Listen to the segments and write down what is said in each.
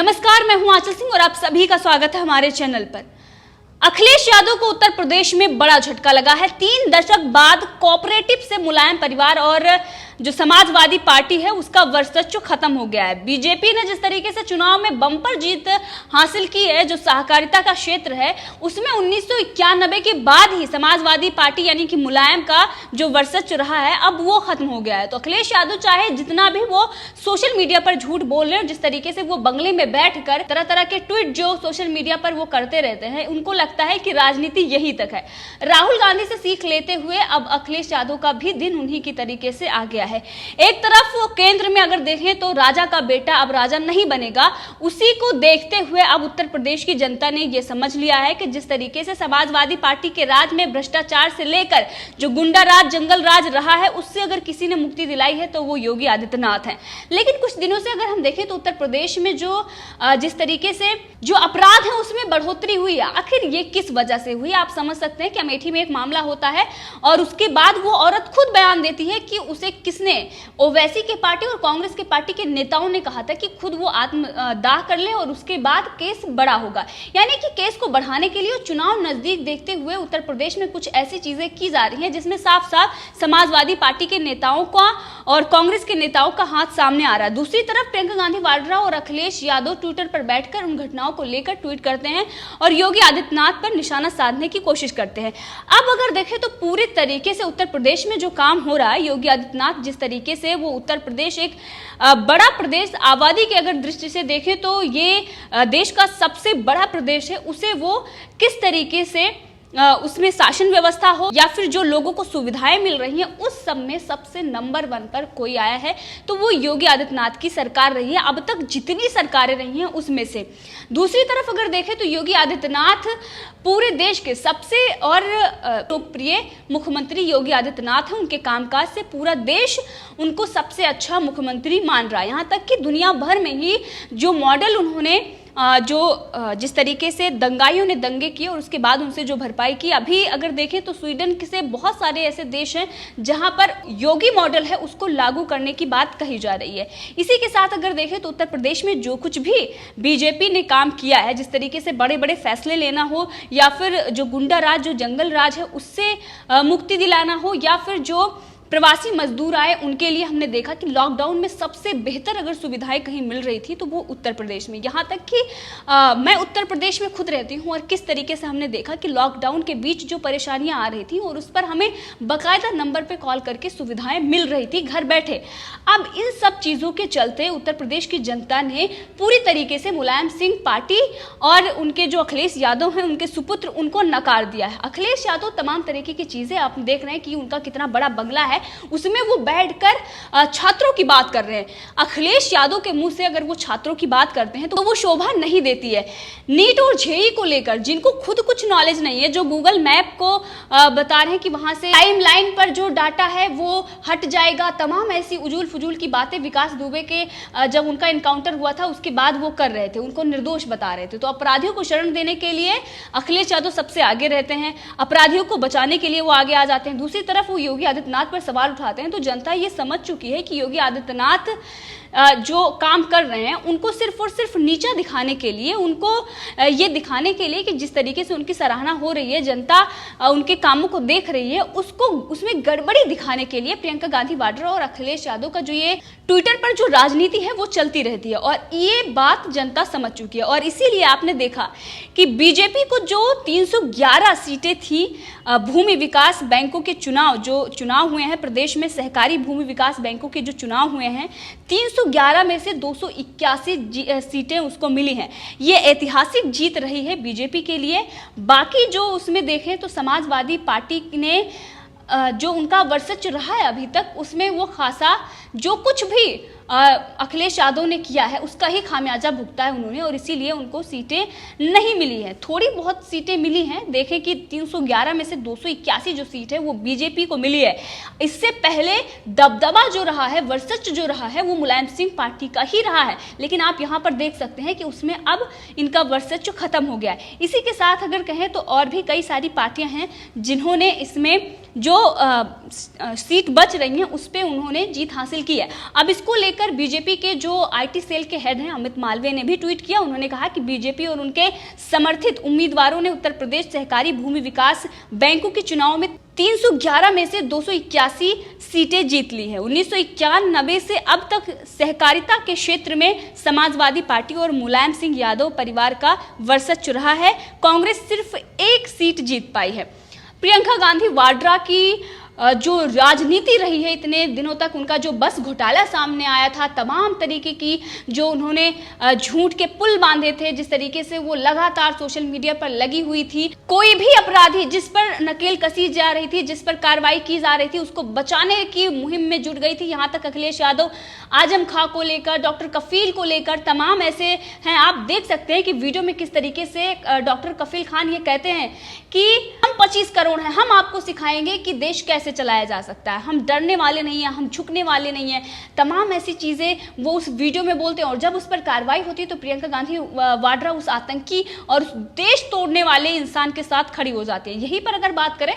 नमस्कार, मैं हूं आंचल सिंह और आप सभी का स्वागत है हमारे चैनल पर। अखिलेश यादव को उत्तर प्रदेश में बड़ा झटका लगा है। 3 दशक बाद कोऑपरेटिव से मुलायम परिवार और जो समाजवादी पार्टी है उसका वर्चस्व खत्म हो गया है। बीजेपी ने जिस तरीके से चुनाव में बम्पर जीत हासिल की है, जो सहकारिता का क्षेत्र है उसमें 1991 के बाद ही समाजवादी पार्टी यानी कि मुलायम का जो वर्चस्व रहा है अब वो खत्म हो गया है। तो अखिलेश यादव चाहे जितना भी वो सोशल मीडिया पर झूठ बोल रहे हैं, जिस तरीके से वो बंगले में बैठकर तरह तरह के ट्वीट जो सोशल मीडिया पर वो करते रहते हैं, उनको लगता है कि राजनीति यही तक है। राहुल गांधी से सीख लेते हुए अब अखिलेश यादव का भी दिन उन्हीं की तरीके से आ गया है। एक तरफ वो केंद्र में अगर देखें तो राजा का बेटा अब राजा नहीं बनेगा, उसी को देखते हुए अब उत्तर प्रदेश की जनता ने यह समझ लिया है कि जिस तरीके से समाजवादी पार्टी के राज में भ्रष्टाचार से लेकर जो गुंडा राज, जंगल राज रहा है, उससे अगर किसी ने मुक्ति दिलाई है तो वो योगी आदित्यनाथ हैं। लेकिन कुछ दिनों से अगर हम देखें तो उत्तर प्रदेश में जो जिस तरीके से जो अपराध है उसमें बढ़ोतरी हुई है। आखिर ये किस वजह से हुई? आप समझ सकते हैं कि अमेठी में एक मामला होता है और उसके बाद वो औरत खुद बयान देती है कि उसे किसने, ओवैसी के पार्टी और कांग्रेस के पार्टी के नेताओं ने कहा था कि खुद वो आत्मदाह कर ले और उसके बाद केस बड़ा होगा। यानी कि केस को बढ़ाने के लिए चुनाव नजदीक देखते हुए उत्तर प्रदेश में कुछ ऐसी चीजें की जा रही हैं जिसमें साफ साफ समाजवादी पार्टी के नेताओं का और कांग्रेस के नेताओं का हाथ सामने आ रहा है। दूसरी तरफ प्रियंका गांधी वाड्रा और अखिलेश यादव ट्विटर पर बैठकर उन घटनाओं को लेकर ट्वीट करते हैं और योगी आदित्यनाथ पर निशाना साधने की कोशिश करते हैं। अब अगर देखें तो पूरे तरीके से उत्तर प्रदेश में जो काम हो रहा है, योगी आदित्यनाथ जिस तरीके से वो उत्तर प्रदेश एक बड़ा प्रदेश, आबादी के अगर दृष्टि से देखें तो ये देश का सबसे बड़ा प्रदेश है, उसे वो किस तरीके से उसमें शासन व्यवस्था हो या फिर जो लोगों को सुविधाएं मिल रही हैं, उस सब में सबसे नंबर 1 पर कोई आया है तो वो योगी आदित्यनाथ की सरकार रही है, अब तक जितनी सरकारें रही हैं उसमें से। दूसरी तरफ अगर देखें तो योगी आदित्यनाथ पूरे देश के सबसे और लोकप्रिय मुख्यमंत्री योगी आदित्यनाथ हैं। उनके कामकाज से पूरा देश उनको सबसे अच्छा मुख्यमंत्री मान रहा है। यहाँ तक कि दुनिया भर में ही जो मॉडल उन्होंने जिस तरीके से दंगाइयों ने दंगे किए और उसके बाद उनसे जो भरपाई की, अभी अगर देखें तो स्वीडन से बहुत सारे ऐसे देश हैं जहां पर योगी मॉडल है उसको लागू करने की बात कही जा रही है। इसी के साथ अगर देखें तो उत्तर प्रदेश में जो कुछ भी बीजेपी ने काम किया है, जिस तरीके से बड़े बड़े फैसले लेना हो या फिर जो गुंडा राज, जो जंगल राज है उससे मुक्ति दिलाना हो या फिर जो प्रवासी मजदूर आए उनके लिए हमने देखा कि लॉकडाउन में सबसे बेहतर अगर सुविधाएं कहीं मिल रही थी तो वो उत्तर प्रदेश में। यहाँ तक कि मैं उत्तर प्रदेश में खुद रहती हूँ और किस तरीके से हमने देखा कि लॉकडाउन के बीच जो परेशानियां आ रही थी और उस पर हमें बाकायदा नंबर पे कॉल करके सुविधाएं मिल रही थी घर बैठे। अब इन सब चीज़ों के चलते उत्तर प्रदेश की जनता ने पूरी तरीके से मुलायम सिंह पार्टी और उनके जो अखिलेश यादव हैं, उनके सुपुत्र, उनको नकार दिया है। अखिलेश यादव तमाम तरीके की चीज़ें आप देख रहे हैं कि उनका कितना बड़ा बंगला है, उसमें वो बैठकर छात्रों की बात कर रहे हैं। अखिलेश यादव के मुंह से अगर वो छात्रों की बात करते हैं तो वो शोभा नहीं देती है। नीट और जेईई को लेकर जिनको खुद कुछ नॉलेज नहीं है, जो गूगल मैप को बता रहे हैं कि वहां से टाइमलाइन पर जो डाटा है वो हट जाएगा, तमाम ऐसी उजूल फजूल की बातें विकास दुबे के जब उनका इनकाउंटर हुआ था उसके बाद वो कर रहे थे, उनको निर्दोष बता रहे थे। तो अपराधियों को शरण देने के लिए अखिलेश यादव सबसे आगे रहते हैं, अपराधियों को बचाने के लिए वो आगे आ जाते हैं। दूसरी तरफ वो योगी आदित्यनाथ पर सवाल उठाते हैं। तो जनता ये समझ चुकी है कि योगी आदित्यनाथ जो काम कर रहे हैं उनको सिर्फ और सिर्फ नीचा दिखाने के लिए, उनको ये दिखाने के लिए कि जिस तरीके से उनकी सराहना हो रही है, जनता उनके कामों को देख रही है, उसको उसमें गड़बड़ी दिखाने के लिए प्रियंका गांधी वाड्रा और अखिलेश यादव का जो ये ट्विटर पर जो राजनीति है वो चलती रहती है और ये बात जनता समझ चुकी है। और इसीलिए आपने देखा कि बीजेपी को जो 311 सीटें थी भूमि विकास बैंकों के चुनाव हुए हैं प्रदेश में, सहकारी भूमि विकास बैंकों के जो चुनाव हुए हैं, 311 में से 281 सीटें उसको मिली हैं। ये ऐतिहासिक जीत रही है बीजेपी के लिए। बाकी जो उसमें देखें तो समाजवादी पार्टी ने जो उनका वर्चस्व रहा है अभी तक, उसमें वो खासा जो कुछ भी अखिलेश यादव ने किया है उसका ही खामियाजा भुगता है उन्होंने और इसीलिए उनको सीटें नहीं मिली हैं। थोड़ी बहुत सीटें मिली हैं, देखें कि 311 में से 281 जो सीट है वो बीजेपी को मिली है। इससे पहले दबदबा जो रहा है, वर्चस्व जो रहा है वो मुलायम सिंह पार्टी का ही रहा है, लेकिन आप यहाँ पर देख सकते हैं कि उसमें अब इनका वर्चस्व खत्म हो गया है। इसी के साथ अगर कहें तो और भी कई सारी पार्टियां हैं जिन्होंने इसमें जो सीट बच रही हैं उस पर उन्होंने जीत हासिल की है। अब इसको लेकर लेकर बीजेपी के जो आईटी सेल के हेड हैं अमित मालवीय ने भी ट्वीट किया। उन्होंने कहा कि बीजेपी और उनके समर्थित उम्मीदवारों ने उत्तर प्रदेश सहकारी भूमि विकास बैंकों के चुनाव में 311 में से 281 सीटें जीत ली है। 1991 से अब तक सहकारिता के क्षेत्र में समाजवादी पार्टी और मुलायम सिंह यादव परिवार का वर्चस्व रहा है। कांग्रेस सिर्फ एक सीट जीत पाई है। प्रियंका गांधी वाड्रा की जो राजनीति रही है इतने दिनों तक, उनका जो बस घोटाला सामने आया था, तमाम तरीके की जो उन्होंने झूठ के पुल बांधे थे, जिस तरीके से वो लगातार सोशल मीडिया पर लगी हुई थी, कोई भी अपराधी जिस पर नकेल कसी जा रही थी, जिस पर कार्रवाई की जा रही थी, उसको बचाने की मुहिम में जुट गई थी। यहाँ तक अखिलेश यादव आजम खां को लेकर, डॉक्टर कफील को लेकर तमाम ऐसे हैं। आप देख सकते हैं कि वीडियो में किस तरीके से डॉक्टर कफील खान ये कहते हैं कि हम 25 करोड़ हैं, हम आपको सिखाएंगे कि देश कैसे चलाया जा सकता है, हम डरने वाले नहीं हैं, हम झुकने वाले नहीं हैं। तमाम ऐसी चीजें वो उस वीडियो में बोलते हैं और जब उस पर कार्रवाई होती है तो प्रियंका गांधी वाड्रा उस आतंकी और देश तोड़ने वाले इंसान के साथ खड़ी हो जाती है। यहीं पर अगर बात करें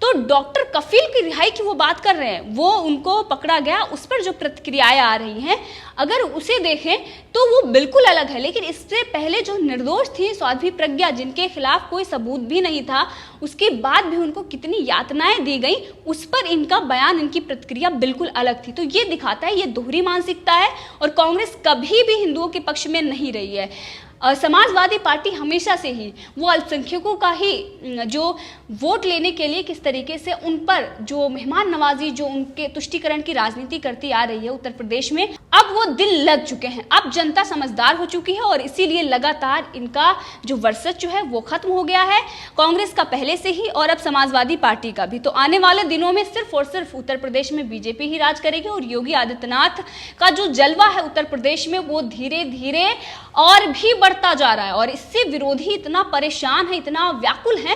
तो डॉक्टर कफील की रिहाई की वो बात कर रहे हैं, वो उनको पकड़ा गया, उस पर जो प्रतिक्रियाएं आ रही हैं अगर उसे देखें तो वो बिल्कुल अलग है। लेकिन इससे पहले जो निर्दोष थी साध्वी प्रज्ञा, जिनके खिलाफ कोई सबूत भी नहीं था, उसके बाद भी उनको कितनी यातनाएं दी गई, उस पर इनका बयान, इनकी प्रतिक्रिया बिल्कुल अलग थी। तो ये दिखाता है ये दोहरी मानसिकता है और कांग्रेस कभी भी हिंदुओं के पक्ष में नहीं रही है। समाजवादी पार्टी हमेशा से ही वो अल्पसंख्यकों का ही जो वोट लेने के लिए किस तरीके से उन पर जो मेहमान नवाजी, जो उनके तुष्टीकरण की राजनीति करती आ रही है उत्तर प्रदेश में, अब वो दिल लग चुके हैं। अब जनता समझदार हो चुकी है और इसीलिए लगातार इनका जो वर्चस्व है वो खत्म हो गया है, कांग्रेस का पहले से ही और अब समाजवादी पार्टी का भी। तो आने वाले दिनों में सिर्फ और सिर्फ उत्तर प्रदेश में बीजेपी ही राज करेगी और योगी आदित्यनाथ का जो जलवा है उत्तर प्रदेश में वो धीरे धीरे और भी बढ़ता जा रहा है। और इससे विरोधी इतना परेशान है, इतना व्याकुल है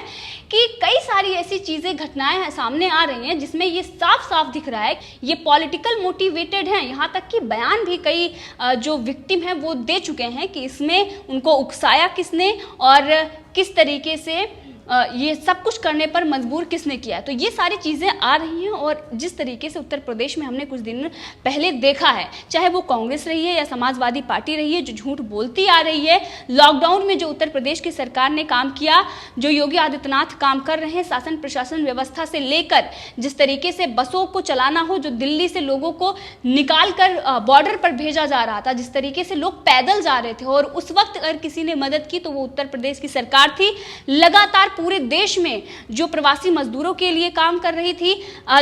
कि कई सारी ऐसी चीजें, घटनाएं सामने आ रही हैं जिसमें ये साफ साफ दिख रहा है ये पॉलिटिकल मोटिवेटेड हैं। यहाँ तक कि बयान भी कई जो विक्टिम हैं वो दे चुके हैं कि इसमें उनको उकसाया किसने और किस तरीके से ये सब कुछ करने पर मजबूर किसने किया। तो ये सारी चीज़ें आ रही हैं और जिस तरीके से उत्तर प्रदेश में हमने कुछ दिन पहले देखा है, चाहे वो कांग्रेस रही है या समाजवादी पार्टी रही है, जो झूठ बोलती आ रही है, लॉकडाउन में जो उत्तर प्रदेश की सरकार ने काम किया, जो योगी आदित्यनाथ काम कर रहे हैं, शासन प्रशासन व्यवस्था से लेकर जिस तरीके से बसों को चलाना हो, जो दिल्ली से लोगों को निकाल कर बॉर्डर पर भेजा जा रहा था, जिस तरीके से लोग पैदल जा रहे थे और उस वक्त अगर किसी ने मदद की तो वो उत्तर प्रदेश की सरकार थी। लगातार पूरे देश में जो प्रवासी मजदूरों के लिए काम कर रही थी,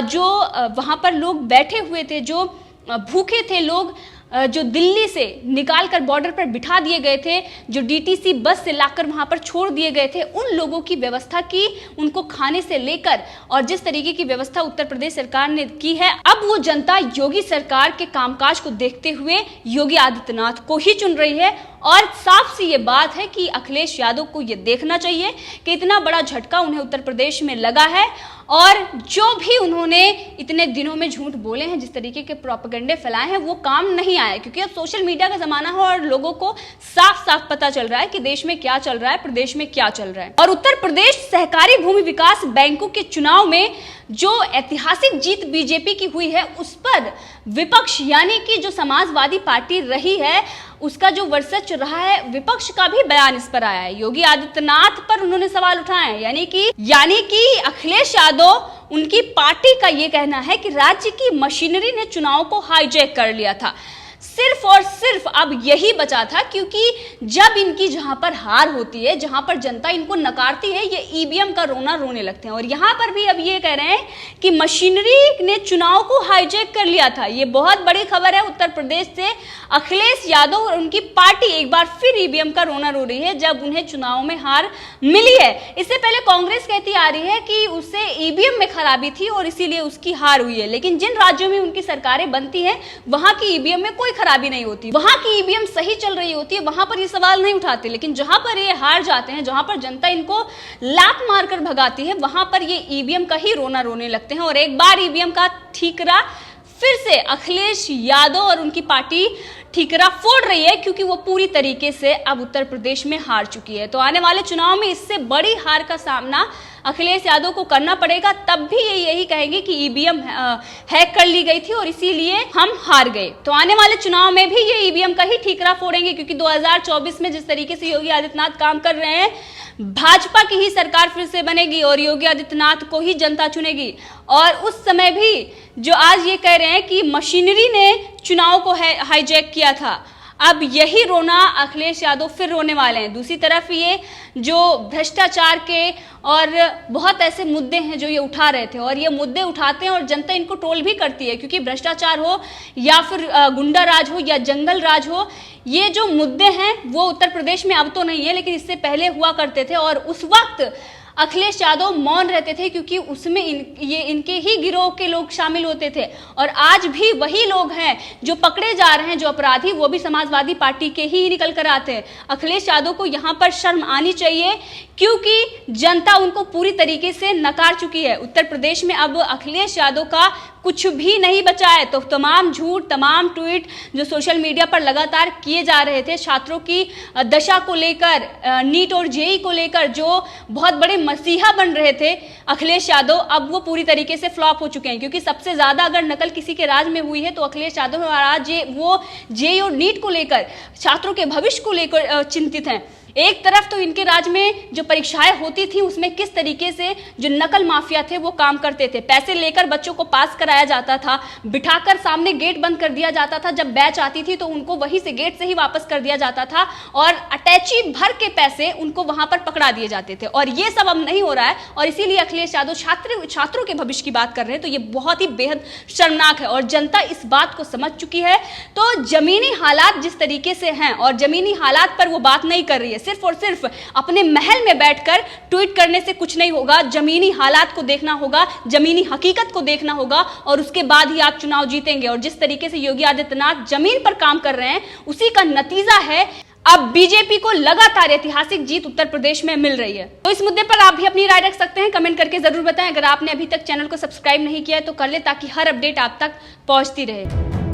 जो वहां पर लोग बैठे हुए थे, जो भूखे थे लोग, जो दिल्ली से निकाल कर बॉर्डर पर बिठा दिए गए थे, जो डीटीसी बस से लाकर वहां पर छोड़ दिए गए थे, उन लोगों की व्यवस्था की, उनको खाने से लेकर और जिस तरीके की व्यवस्था उत्तर प्रदेश सरकार ने की है, अब वो जनता योगी सरकार के कामकाज को देखते हुए योगी आदित्यनाथ को ही चुन रही है। और साफ सी ये बात है कि अखिलेश यादव को ये देखना चाहिए कि इतना बड़ा झटका उन्हें उत्तर प्रदेश में लगा है और जो भी उन्होंने इतने दिनों में झूठ बोले हैं, जिस तरीके के प्रोपेगेंडे फैलाए हैं, वो काम नहीं आए, क्योंकि अब सोशल मीडिया का जमाना है और लोगों को साफ साफ पता चल रहा है कि देश में क्या चल रहा है, प्रदेश में क्या चल रहा है। और उत्तर प्रदेश सहकारी भूमि विकास बैंकों के चुनाव में जो ऐतिहासिक जीत बीजेपी की हुई है, उस पर विपक्ष यानी कि जो समाजवादी पार्टी रही है उसका जो वर्चस्व रहा है, विपक्ष का भी बयान इस पर आया है। योगी आदित्यनाथ पर उन्होंने सवाल उठाए हैं, यानी कि अखिलेश यादव, उनकी पार्टी का ये कहना है कि राज्य की मशीनरी ने चुनाव को हाईजैक कर लिया था। सिर्फ और सिर्फ अब यही बचा था, क्योंकि जब इनकी जहां पर हार होती है, जहां पर जनता इनको नकारती है, ये ईवीएम का रोना रोने लगते हैं। और यहां पर भी अब ये कह रहे हैं कि मशीनरी ने चुनाव को हाईजैक कर लिया था। ये बहुत बड़ी खबर है उत्तर प्रदेश से। अखिलेश यादव और उनकी पार्टी एक बार फिर ईवीएम का रोना रो रही है जब उन्हें चुनाव में हार मिली है। इससे पहले कांग्रेस कहती आ रही है कि उसे ईवीएम में खराबी थी और इसीलिए उसकी हार हुई है, लेकिन जिन राज्यों में उनकी सरकारें बनती हैं वहां की ईवीएम में कोई खराबी नहीं होती, वहां की ईवीएम सही चल रही होती है, वहां पर ये सवाल नहीं उठाते। लेकिन जहां पर ये हार जाते हैं, जहां पर जनता इनको लात मारकर भगाती है, वहां पर ये ईवीएम का ही रोना रोने लगते हैं। और एक बार ईवीएम का ठीकरा फिर से अखिलेश यादव और उनकी पार्टी ठीकरा फोड़ रही है, क्योंकि वो पूरी तरीके से अब उत्तर प्रदेश में हार चुकी है। तो आने वाले चुनाव में इससे बड़ी हार का सामना अखिलेश यादव को करना पड़ेगा, तब भी ये यही कहेंगे कि ईवीएम हैक कर ली गई थी और इसीलिए हम हार गए। तो आने वाले चुनाव में भी ये ईवीएम का ही ठीकरा फोड़ेंगे, क्योंकि 2024 में जिस तरीके से योगी आदित्यनाथ काम कर रहे हैं, भाजपा की ही सरकार फिर से बनेगी और योगी आदित्यनाथ को ही जनता चुनेगी। और उस समय भी जो आज ये कह रहे हैं कि मशीनरी ने चुनाव को हाईजैक किया था, अब यही रोना अखिलेश यादव फिर रोने वाले हैं। दूसरी तरफ ये जो भ्रष्टाचार के और बहुत ऐसे मुद्दे हैं जो ये उठा रहे थे, और ये मुद्दे उठाते हैं और जनता इनको ट्रोल भी करती है, क्योंकि भ्रष्टाचार हो या फिर गुंडा राज हो या जंगल राज हो, ये जो मुद्दे हैं वो उत्तर प्रदेश में अब तो नहीं है, लेकिन इससे पहले हुआ करते थे। और उस वक्त अखिलेश यादव मौन रहते थे, क्योंकि उसमें इनके ही गिरोह के लोग शामिल होते थे। और आज भी वही लोग हैं जो पकड़े जा रहे हैं, जो अपराधी, वो भी समाजवादी पार्टी के ही निकल कर आते हैं। अखिलेश यादव को यहाँ पर शर्म आनी चाहिए, क्योंकि जनता उनको पूरी तरीके से नकार चुकी है। उत्तर प्रदेश में अब अखिलेश यादव का कुछ भी नहीं बचा है। तो तमाम झूठ, तमाम ट्वीट जो सोशल मीडिया पर लगातार किए जा रहे थे छात्रों की दशा को लेकर, नीट और जेईई को लेकर जो बहुत बड़े मसीहा बन रहे थे अखिलेश यादव, अब वो पूरी तरीके से फ्लॉप हो चुके हैं। क्योंकि सबसे ज्यादा अगर नकल किसी के राज में हुई है तो अखिलेश यादव और आज वो जेईई और नीट को लेकर, छात्रों के भविष्य को लेकर चिंतित हैं। एक तरफ तो इनके राज में जो परीक्षाएं होती थी उसमें किस तरीके से जो नकल माफिया थे वो काम करते थे। पैसे लेकर बच्चों को पास कराया जाता था, बिठाकर सामने गेट बंद कर दिया जाता था, जब बैच आती थी तो उनको वहीं से गेट से ही वापस कर दिया जाता था, और अटैची भर के पैसे उनको वहां पर पकड़ा दिए जाते थे। और ये सब अब नहीं हो रहा है, और इसीलिए अखिलेश यादव छात्रों के भविष्य की बात कर रहे हैं। तो ये बहुत ही बेहद शर्मनाक है और जनता इस बात को समझ चुकी है। तो जमीनी हालात जिस तरीके से हैं, और जमीनी हालात पर वो बात नहीं कर रही है, सिर्फ और सिर्फ अपने महल में बैठकर ट्वीट करने से कुछ नहीं होगा। जमीनी हालात को देखना होगा, जमीनी हकीकत को देखना होगा, और उसके बाद ही आप चुनाव जीतेंगे। और जिस तरीके से योगी आदित्यनाथ जमीन पर काम कर रहे हैं, उसी का नतीजा है अब बीजेपी को लगातार ऐतिहासिक जीत उत्तर प्रदेश में मिल रही है। तो इस मुद्दे पर आप भी अपनी राय रख सकते हैं, कमेंट करके जरूर बताएं। अगर आपने अभी तक चैनल को सब्सक्राइब नहीं किया है तो कर ले, ताकि हर अपडेट आप तक पहुंचती रहे।